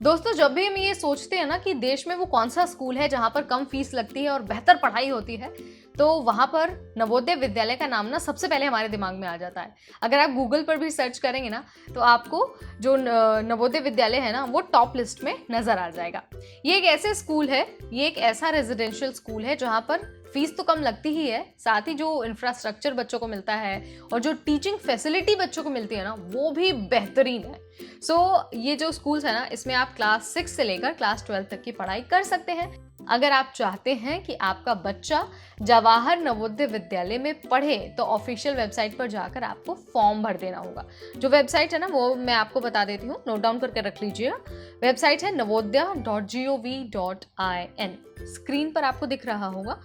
दोस्तों, जब भी हम ये सोचते हैं ना कि देश में वो कौन सा स्कूल है जहाँ पर कम फीस लगती है और बेहतर पढ़ाई होती है, तो वहाँ पर नवोदय विद्यालय का नाम ना सबसे पहले हमारे दिमाग में आ जाता है। अगर आप गूगल पर भी सर्च करेंगे ना, तो आपको जो नवोदय विद्यालय है ना, वो टॉप लिस्ट में नजर आ जाएगा। ये एक ऐसे स्कूल है, ये एक ऐसा रेजिडेंशियल स्कूल है जहाँ पर फीस तो कम लगती ही है, साथ ही जो इंफ्रास्ट्रक्चर बच्चों को मिलता है और जो टीचिंग फैसिलिटी बच्चों को मिलती है ना, वो भी बेहतरीन है। ये जो स्कूल्स है ना, इसमें आप क्लास 6 से लेकर क्लास 12 तक की पढ़ाई कर सकते हैं। अगर आप चाहते हैं कि आपका बच्चा जवाहर नवोदय विद्यालय में पढ़े, तो ऑफिशियल वेबसाइट पर जाकर आपको फॉर्म भर देना होगा। जो वेबसाइट है ना, वो मैं आपको बता देती हूँ, नोट डाउन करके रख लीजिएगा। वेबसाइट है navodaya.gov.in। स्क्रीन पर आपको दिख रहा होगा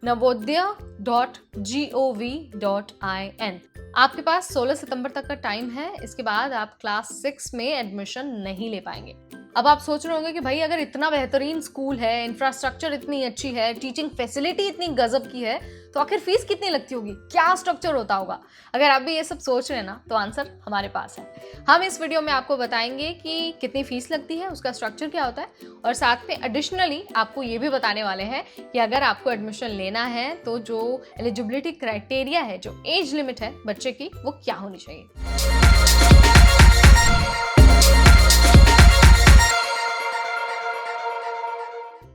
navodaya.gov.in। आपके पास 16 सितंबर तक का टाइम है। इसके बाद आप क्लास 6 में एडमिशन नहीं ले पाएंगे। अब आप सोच रहे होंगे कि भाई, अगर इतना बेहतरीन स्कूल है, इंफ्रास्ट्रक्चर इतनी अच्छी है, टीचिंग फैसिलिटी इतनी गजब की है, तो आखिर फीस कितनी लगती होगी, क्या स्ट्रक्चर होता होगा? अगर आप भी ये सब सोच रहे हैं ना, तो आंसर हमारे पास है। हम इस वीडियो में आपको बताएंगे कि कितनी फीस लगती है, उसका स्ट्रक्चर क्या होता है, और साथ में एडिशनली आपको ये भी बताने वाले हैं कि अगर आपको एडमिशन लेना है तो जो एलिजिबिलिटी क्राइटेरिया है, जो एज लिमिट है बच्चे की, वो क्या होनी चाहिए।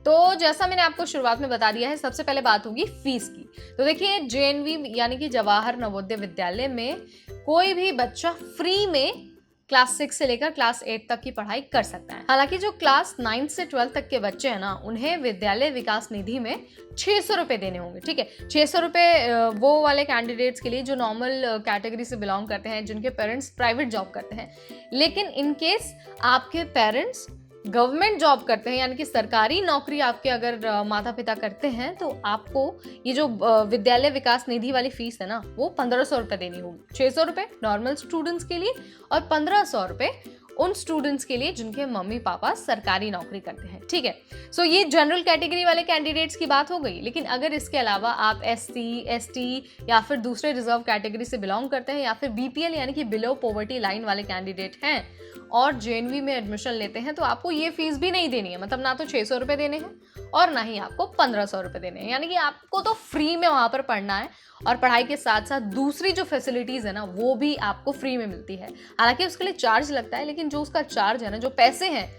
तो जैसा मैंने आपको शुरुआत में बता दिया है, सबसे पहले बात होगी फीस की। तो देखिए, जेएनवी यानी कि जवाहर नवोदय विद्यालय में कोई भी बच्चा फ्री में क्लास 6 से लेकर क्लास 8 तक की पढ़ाई कर सकता है। हालांकि जो क्लास 9 से 12 तक के बच्चे हैं ना, उन्हें विद्यालय विकास निधि में 600 रुपए देने होंगे। ठीक है, 600 रुपए वो वाले कैंडिडेट्स के लिए जो नॉर्मल कैटेगरी से बिलोंग करते हैं, जिनके पेरेंट्स प्राइवेट जॉब करते हैं। लेकिन इन केस आपके पेरेंट्स गवर्नमेंट जॉब करते हैं, यानी कि सरकारी नौकरी आपके अगर माता पिता करते हैं, तो आपको ये जो विद्यालय विकास निधि वाली फीस है ना, वो 1500 रुपए देनी होगी। 600 रुपए नॉर्मल स्टूडेंट्स के लिए और 1500 रुपए उन स्टूडेंट्स के लिए जिनके मम्मी पापा सरकारी नौकरी करते हैं। ठीक है, ये जनरल कैटेगरी वाले कैंडिडेट्स की बात हो गई। लेकिन अगर इसके अलावा आप एससी, एसटी या फिर दूसरे रिजर्व कैटेगरी से बिलोंग करते हैं, या फिर बीपीएल यानी कि बिलो पॉवर्टी लाइन वाले कैंडिडेट हैं और जेएनवी में एडमिशन लेते हैं, तो आपको ये फीस भी नहीं देनी है। मतलब ना तो 600 रुपए देने हैं और ना ही आपको 1500 रुपए देने हैं। यानी कि आपको तो फ्री में वहां पर पढ़ना है, और पढ़ाई के साथ साथ दूसरी जो फैसिलिटीज है ना, वो भी आपको फ्री में मिलती है। हालांकि उसके लिए चार्ज लगता है, लेकिन जो उसका चार्ज है ना, जो पैसे हैं,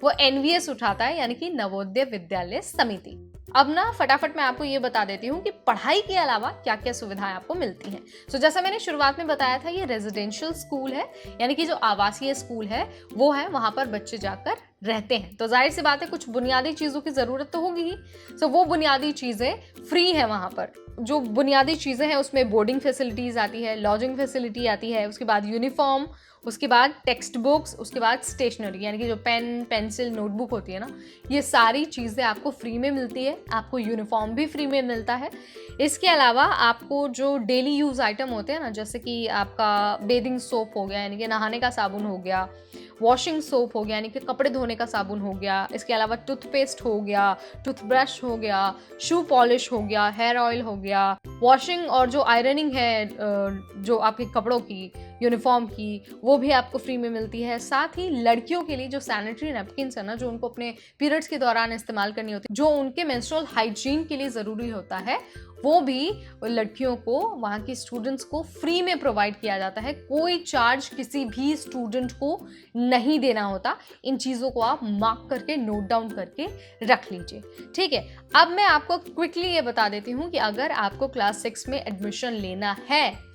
वो एनवीएस उठाता है, यानी कि नवोदय विद्यालय समिति। अब ना फटाफट मैं आपको ये बता देती हूँ कि पढ़ाई के अलावा क्या क्या सुविधाएं आपको मिलती हैं। जैसा मैंने शुरुआत में बताया था, ये रेजिडेंशियल स्कूल है, यानी कि जो आवासीय स्कूल है वो है, वहां पर बच्चे जाकर रहते हैं। तो जाहिर सी बात है, कुछ बुनियादी चीजों की जरूरत तो होगी ही। वो बुनियादी चीजें फ्री है वहां पर। जो बुनियादी चीजें हैं उसमें बोर्डिंग फैसिलिटीज आती है, लॉजिंग फैसिलिटी आती है, उसके बाद यूनिफॉर्म, उसके बाद टेक्स्ट बुक्स, उसके बाद स्टेशनरी यानी कि जो पेन, पेंसिल, नोटबुक होती है ना, ये सारी चीज़ें आपको फ्री में मिलती है। आपको यूनिफॉर्म भी फ्री में मिलता है। इसके अलावा आपको जो डेली यूज आइटम होते हैं ना, जैसे कि आपका बेदिंग सोप हो गया, यानी कि नहाने का साबुन हो गया, वॉशिंग सोप हो गया, यानी कि कपड़े धोने का साबुन हो गया, इसके अलावा टूथपेस्ट हो गया, टूथब्रश हो गया, शू पॉलिश हो गया, हेयर ऑयल हो गया, वॉशिंग और जो आयरनिंग है जो आपके कपड़ों की, यूनिफॉर्म की, वो भी आपको फ्री में मिलती है। साथ ही लड़कियों के लिए जो सैनिटरी नैपकिन्स है ना, जो उनको अपने पीरियड्स के दौरान इस्तेमाल करनी होती है, जो उनके मेंस्ट्रुअल हाइजीन के लिए ज़रूरी होता है, वो भी लड़कियों को, वहाँ की स्टूडेंट्स को फ्री में प्रोवाइड किया जाता है। कोई चार्ज किसी भी स्टूडेंट को नहीं देना होता। इन चीज़ों को आप मार्क करके, नोट डाउन करके रख लीजिए। ठीक है, अब मैं आपको क्विकली ये बता देती हूँ कि अगर आपको क्लास 6 में एडमिशन लेना है,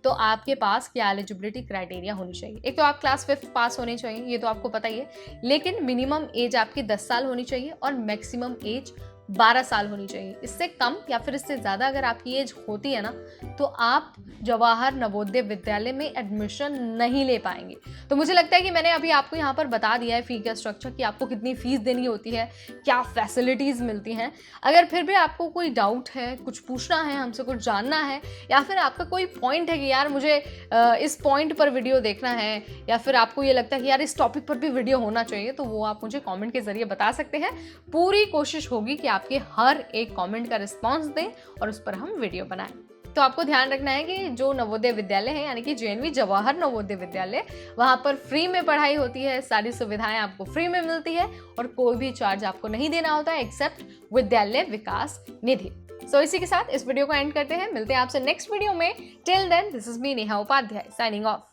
तो आपके पास क्या एलिजिबिलिटी क्राइटेरिया होनी चाहिए। एक तो आप क्लास 5 पास होने चाहिए, ये तो आपको पता ही है, लेकिन मिनिमम एज आपकी 10 साल होनी चाहिए और मैक्सिमम एज 12 साल होनी चाहिए। इससे कम या फिर इससे ज़्यादा अगर आपकी एज होती है ना, तो आप जवाहर नवोदय विद्यालय में एडमिशन नहीं ले पाएंगे। तो मुझे लगता है कि मैंने अभी आपको यहाँ पर बता दिया है फी का स्ट्रक्चर, कि आपको कितनी फीस देनी होती है, क्या फैसिलिटीज़ मिलती हैं। अगर फिर भी आपको कोई डाउट है, कुछ पूछना है हमसे, कुछ जानना है, या फिर आपका कोई पॉइंट है कि यार मुझे इस पॉइंट पर वीडियो देखना है, या फिर आपको ये लगता है कि यार इस टॉपिक पर भी वीडियो होना चाहिए, तो वो आप मुझे कॉमेंट के जरिए बता सकते हैं। पूरी कोशिश होगी कि आपके हर एक कमेंट का रिस्पांस दें और उस पर हम वीडियो बनाएं। तो आपको ध्यान रखना है कि जो नवोदय विद्यालय है यानी कि जेएनवी जवाहर नवोदय विद्यालय, वहां पर फ्री में पढ़ाई होती है, सारी सुविधाएं आपको फ्री में मिलती है और कोई भी चार्ज आपको नहीं देना होता है एक्सेप्ट विद्यालय विकास निधि। सो इसी के साथ इस वीडियो को एंड करते हैं, मिलते हैं आपसे नेक्स्ट वीडियो में। Till then, this is me Neha Upadhyay signing of.